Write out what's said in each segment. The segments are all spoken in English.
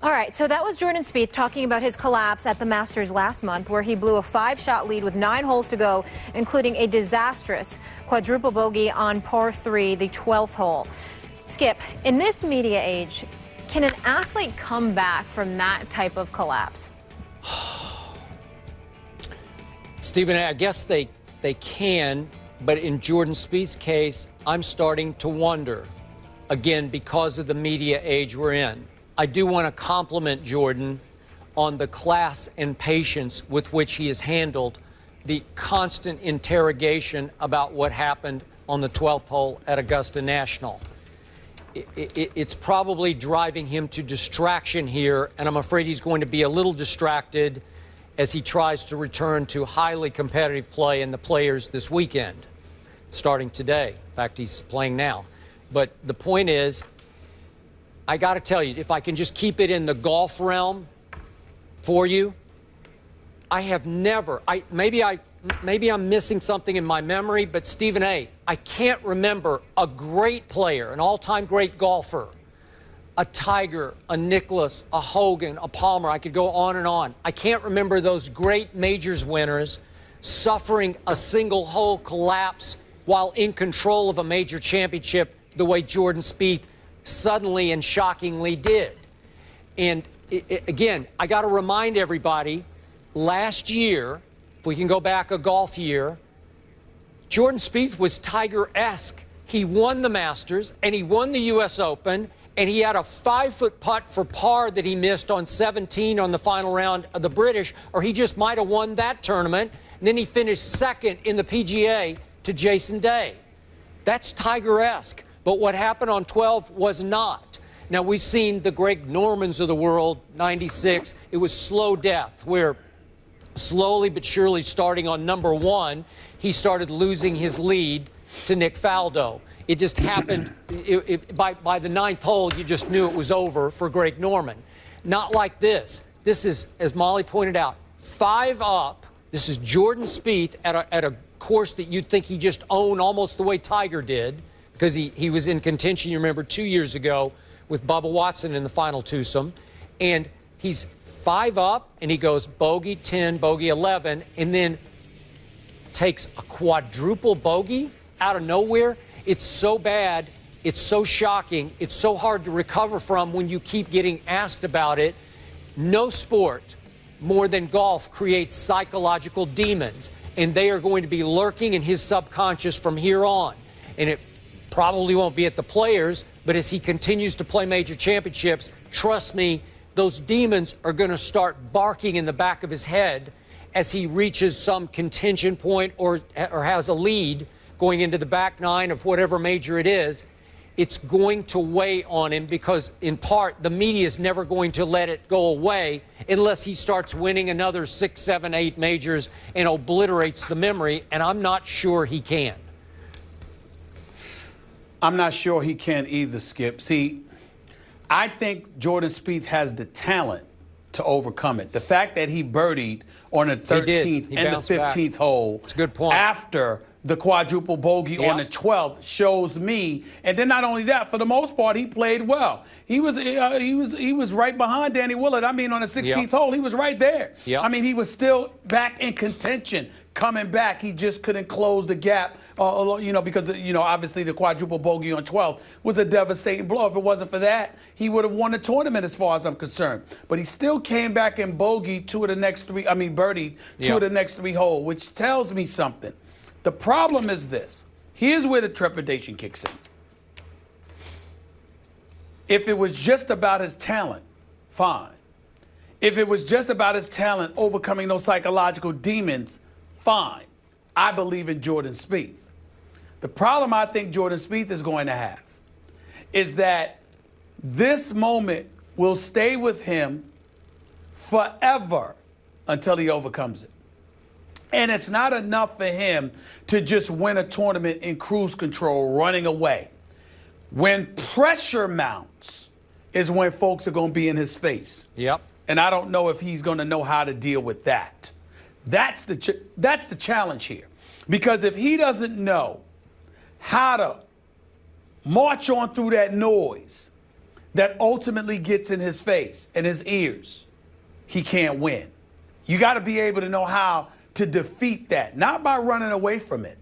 All right, so that was Jordan Spieth talking about his collapse at the Masters last month, where he blew a 5-shot lead with 9 holes to go, including a disastrous quadruple bogey on par 3, the 12th hole. Skip, in this media age, can an athlete come back from that type of collapse? Stephen, I guess they can, but in Jordan Spieth's case, I'm starting to wonder, again, because of the media age we're in. I do want to compliment Jordan on the class and patience with which he has handled the constant interrogation about what happened on the 12th hole at Augusta National. It's probably driving him to distraction here, and I'm afraid he's going to be a little distracted as he tries to return to highly competitive play in the Players this weekend, starting today. In fact, he's playing now. But the point is, I got to tell you, if I can just keep it in the golf realm for you, I have never, maybe I'm missing something in my memory, but Stephen A., I can't remember a great player, an all-time great golfer, a Tiger, a Nicklaus, a Hogan, a Palmer. I could go on and on. I can't remember those great majors winners suffering a single hole collapse while in control of a major championship the way Jordan Spieth suddenly and shockingly did. And again, I got to remind everybody, last year, if we can go back a golf year, Jordan Spieth was Tiger-esque. He won the Masters and he won the U.S. Open, and he had a 5-foot putt for par that he missed on 17 on the final round of the British, or he just might have won that tournament. And then he finished second in the PGA to Jason Day. That's Tiger-esque. But what happened on 12 was not. Now, we've seen the Greg Normans of the world, 96. It was slow death, where slowly but surely, starting on number 1, he started losing his lead to Nick Faldo. It just happened. By the 9th hole, you just knew it was over for Greg Norman. Not like this. This is, as Molly pointed out, 5 up. This is Jordan Spieth at a course that you'd think he just owned almost the way Tiger did, because he was in contention, you remember, 2 years ago with Bubba Watson in the final twosome. And he's 5 up, and he goes bogey 10, bogey 11, and then takes a quadruple bogey out of nowhere. It's so bad, it's so shocking, it's so hard to recover from when you keep getting asked about it. No sport more than golf creates psychological demons, and they are going to be lurking in his subconscious from here on. And it probably won't be at the Players, but as he continues to play major championships, trust me, those demons are going to start barking in the back of his head as he reaches some contention point or has a lead going into the back 9 of whatever major it is. It's going to weigh on him because, in part, the media is never going to let it go away unless he starts winning another 6, 7, 8 majors and obliterates the memory, and I'm not sure he can. I'm not sure he can either, Skip. See, I think Jordan Spieth has the talent to overcome it. The fact that he birdied on the 13th and the 15th hole, it's a good point, after the quadruple bogey on the 12th shows me. And then not only that, for the most part, he played well. He was right behind Danny Willett. I mean, on the 16th hole, he was right there. I mean, he was still back in contention, coming back. He just couldn't close the gap, because, obviously the quadruple bogey on 12 was a devastating blow. If it wasn't for that, he would have won the tournament as far as I'm concerned. But he still came back and bogeyed birdied 2 of the next 3 holes, which tells me something. The problem is this. Here's where the trepidation kicks in. If it was just about his talent, fine. If it was just about his talent overcoming those psychological demons, fine. I believe in Jordan Spieth. The problem I think Jordan Spieth is going to have is that this moment will stay with him forever until he overcomes it. And it's not enough for him to just win a tournament in cruise control, running away. When pressure mounts is when folks are going to be in his face. And I don't know if he's going to know how to deal with that. That's the challenge here. Because if he doesn't know how to march on through that noise, that ultimately gets in his face and his ears, he can't win. You got to be able to know how to defeat that, not by running away from it,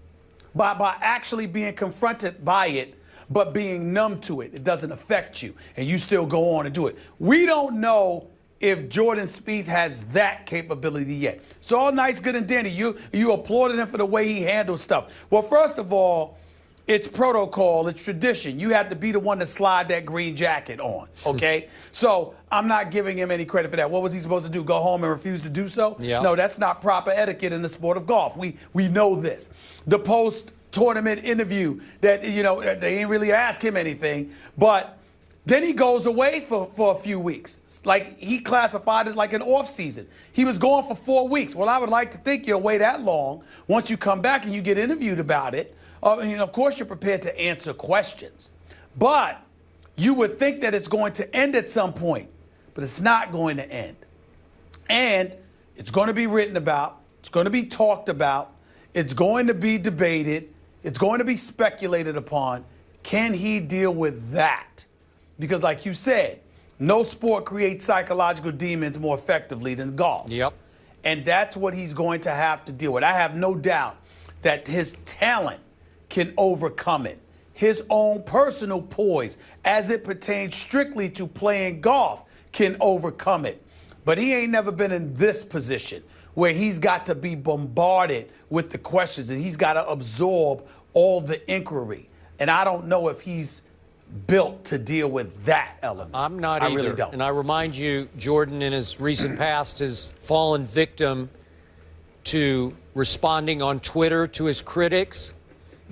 but by actually being confronted by it, but being numb to it. It doesn't affect you, and you still go on and do it. We don't know if Jordan Spieth has that capability yet. It's all nice, good, and dandy. You applauded him for the way he handles stuff. Well, first of all, it's protocol, it's tradition. You have to be the one to slide that green jacket on, okay? So I'm not giving him any credit for that. What was he supposed to do, go home and refuse to do so? Yeah. No, that's not proper etiquette in the sport of golf. We know this. The post-tournament interview that, they didn't really ask him anything, but then he goes away for a few weeks. Like, he classified it like an off season. He was gone for 4 weeks. Well, I would like to think you'll wait that long. Once you come back and you get interviewed about it, of course you're prepared to answer questions. But you would think that it's going to end at some point. But it's not going to end. And it's going to be written about. It's going to be talked about. It's going to be debated. It's going to be speculated upon. Can he deal with that? Because like you said, no sport creates psychological demons more effectively than golf. Yep. And that's what he's going to have to deal with. I have no doubt that his talent can overcome it. His own personal poise, as it pertains strictly to playing golf, can overcome it. But he ain't never been in this position where he's got to be bombarded with the questions and he's got to absorb all the inquiry. And I don't know if he's built to deal with that element. I'm not either. I really don't. And I remind you, Jordan in his recent past has fallen victim to responding on Twitter to his critics,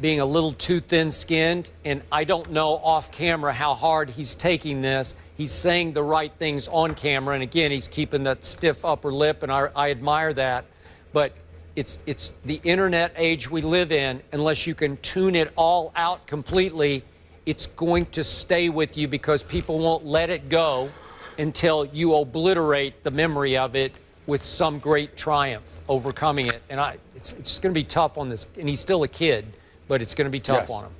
being a little too thin-skinned, and I don't know off camera how hard he's taking this. He's saying the right things on camera, and again, he's keeping that stiff upper lip, and I admire that. But it's the internet age we live in. Unless you can tune it all out completely, it's going to stay with you because people won't let it go until you obliterate the memory of it with some great triumph, overcoming it. And it's going to be tough on this, and he's still a kid. But it's going to be tough on him.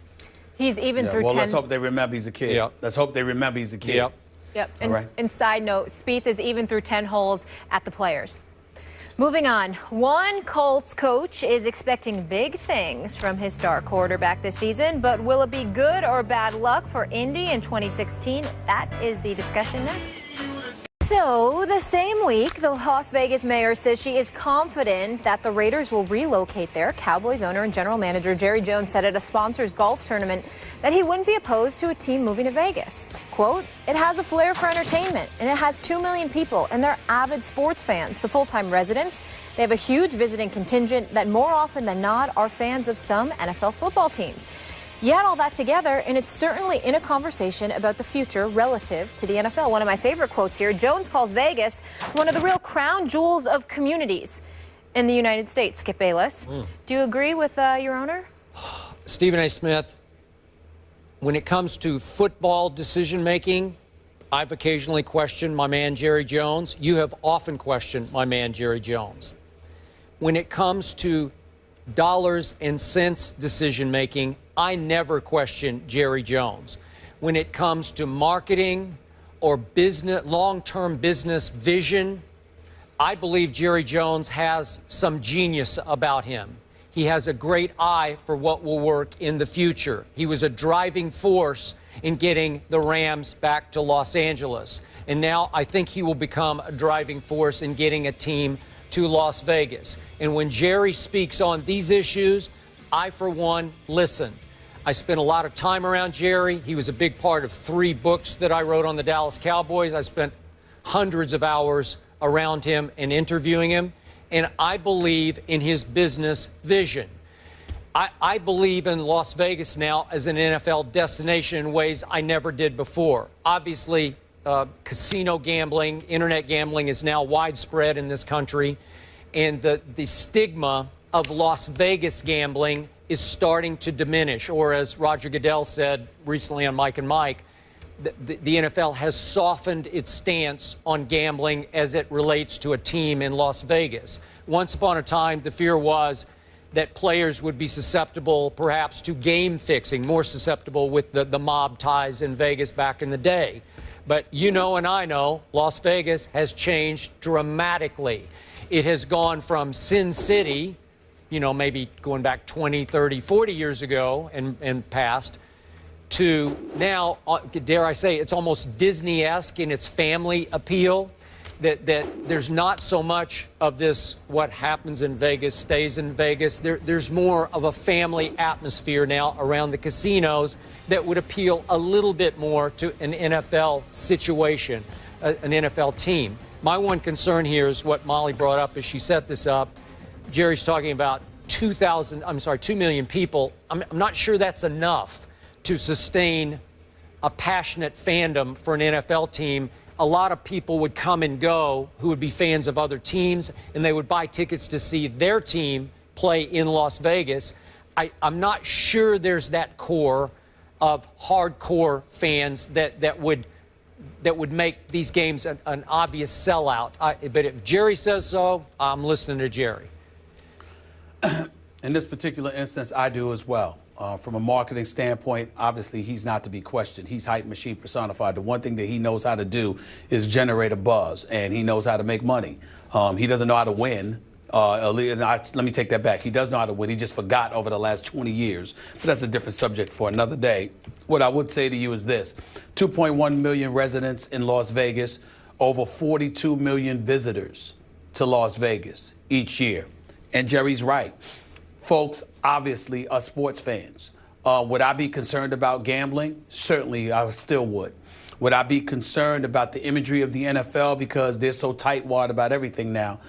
He's even through 10. Well, let's hope they remember he's a kid. Yep. Let's hope they remember he's a kid. Yep. Yep. And, all right. and side note, Spieth is even through 10 holes at the Players. Moving on, one Colts coach is expecting big things from his star quarterback this season, but will it be good or bad luck for Indy in 2016? That is the discussion next. So, the same week, the Las Vegas mayor says she is confident that the Raiders will relocate there. Cowboys owner and general manager Jerry Jones said at a sponsors golf tournament that he wouldn't be opposed to a team moving to Vegas. Quote, "It has a flair for entertainment, and it has 2 million people, and they're avid sports fans. The full-time residents, they have a huge visiting contingent that more often than not are fans of some NFL football teams." You add all that together, and it's certainly in a conversation about the future relative to the NFL. One of my favorite quotes here, Jones calls Vegas one of the real crown jewels of communities in the United States. Skip Bayless, do you agree with your owner? Stephen A. Smith, when it comes to football decision-making, I've occasionally questioned my man Jerry Jones. You have often questioned my man Jerry Jones. When it comes to dollars and cents decision-making, I never question Jerry Jones. When it comes to marketing or business, long-term business vision, I believe Jerry Jones has some genius about him. He has a great eye for what will work in the future. He was a driving force in getting the Rams back to Los Angeles. And now I think he will become a driving force in getting a team to Las Vegas. And when Jerry speaks on these issues, I, for one, listen. I spent a lot of time around Jerry. He was a big part of 3 books that I wrote on the Dallas Cowboys. I spent hundreds of hours around him and interviewing him. And I believe in his business vision. I believe in Las Vegas now as an NFL destination in ways I never did before. Obviously, casino gambling, internet gambling is now widespread in this country. And the stigma of Las Vegas gambling is starting to diminish. Or as Roger Goodell said recently on Mike and Mike, the NFL has softened its stance on gambling as it relates to a team in Las Vegas. Once upon a time, the fear was that players would be susceptible perhaps to game fixing, more susceptible with the mob ties in Vegas back in the day. But you know and I know Las Vegas has changed dramatically. It has gone from Sin City, you know, maybe going back 20, 30, 40 years ago and past, to now, dare I say, it's almost Disney-esque in its family appeal, that there's not so much of this what happens in Vegas stays in Vegas. There's more of a family atmosphere now around the casinos that would appeal a little bit more to an NFL situation, an NFL team. My one concern here is what Molly brought up as she set this up. Jerry's talking about 2 million people. I'm not sure that's enough to sustain a passionate fandom for an NFL team. A lot of people would come and go who would be fans of other teams, and they would buy tickets to see their team play in Las Vegas. I'm not sure there's that core of hardcore fans that would make these games an obvious sellout. But if Jerry says so, I'm listening to Jerry. In this particular instance, I do as well. From a marketing standpoint, obviously, he's not to be questioned. He's hype machine personified. The one thing that he knows how to do is generate a buzz, and he knows how to make money. He doesn't know how to win. Let me take that back. He does know how to win. He just forgot over the last 20 years. But that's a different subject for another day. What I would say to you is this. 2.1 million residents in Las Vegas, over 42 million visitors to Las Vegas each year. And Jerry's right. Folks obviously are sports fans. Would I be concerned about gambling? Certainly, I still would. Would I be concerned about the imagery of the NFL because they're so tightwad about everything now,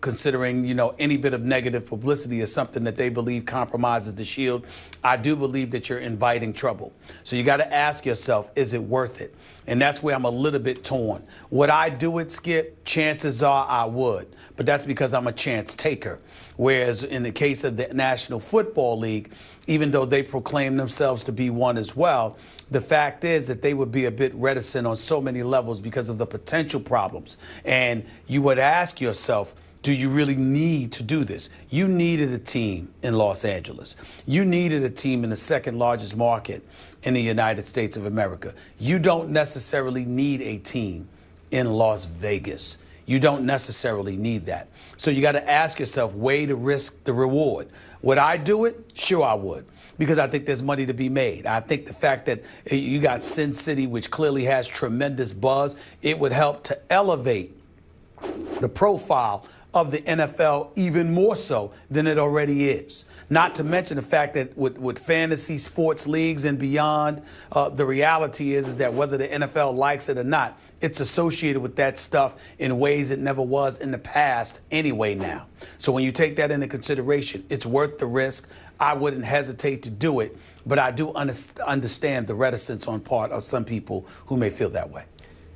considering, you know, any bit of negative publicity is something that they believe compromises the shield? I do believe that you're inviting trouble. So you got to ask yourself, is it worth it? And that's where I'm a little bit torn. Would I do it, Skip? Chances are I would. But that's because I'm a chance taker. Whereas in the case of the National Football League, even though they proclaim themselves to be one as well, the fact is that they would be a bit reticent on so many levels because of the potential problems. And you would ask yourself, do you really need to do this? You needed a team in Los Angeles. You needed a team in the second largest market in the United States of America. You don't necessarily need a team in Las Vegas. You don't necessarily need that. So you got to ask yourself, weigh the risk, the reward. Would I do it? Sure, I would. Because I think there's money to be made. I think the fact that you got Sin City, which clearly has tremendous buzz, it would help to elevate the profile of the NFL even more so than it already is. Not to mention the fact that with fantasy sports leagues and beyond, the reality is that whether the NFL likes it or not, it's associated with that stuff in ways it never was in the past anyway now. So when you take that into consideration, it's worth the risk. I wouldn't hesitate to do it, but I do understand the reticence on part of some people who may feel that way.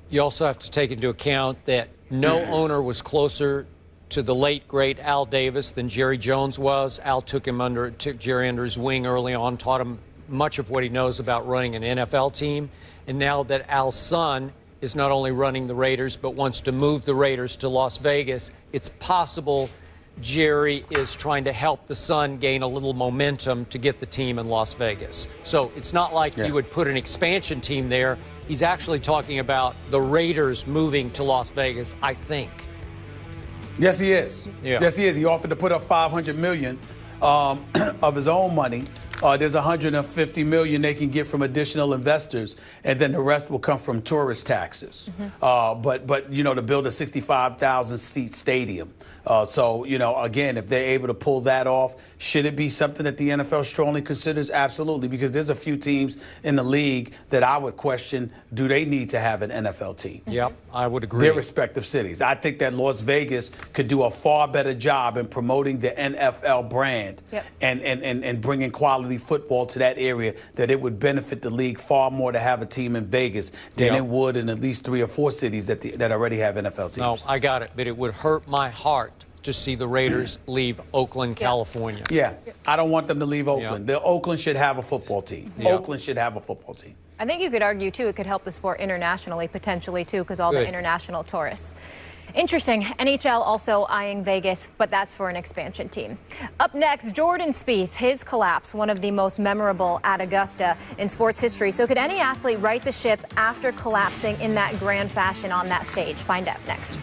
You also have to take into account that no owner was closer to the late, great Al Davis than Jerry Jones was. Al took Jerry under his wing early on, taught him much of what he knows about running an NFL team. And now that Al's son is not only running the Raiders, but wants to move the Raiders to Las Vegas, it's possible Jerry is trying to help the son gain a little momentum to get the team in Las Vegas. So it's not like you would put an expansion team there. He's actually talking about the Raiders moving to Las Vegas, I think. Yes, he is. Yeah. Yes, he is. He offered to put up $500 million of his own money. There's $150 million they can get from additional investors, and then the rest will come from tourist taxes. But you know, to build a 65,000 seat stadium. So, you know, again, if they're able to pull that off, should it be something that the NFL strongly considers? Absolutely, because there's a few teams in the league that I would question, do they need to have an NFL team? Yep, I would agree. Their respective cities. I think that Las Vegas could do a far better job in promoting the NFL brand and bringing quality football to that area, that it would benefit the league far more to have a team in Vegas than it would in at least 3 or 4 cities that already have NFL teams. No, I got it, but it would hurt my heart to see the Raiders leave Oakland, California. Yeah, I don't want them to leave Oakland. Oakland should have a football team. Oakland should have a football team. I think you could argue, too, it could help the sport internationally, potentially, too, because all the international tourists. Interesting. NHL also eyeing Vegas, but that's for an expansion team. Up next, Jordan Spieth, his collapse, one of the most memorable at Augusta in sports history. So could any athlete right the ship after collapsing in that grand fashion on that stage? Find out next.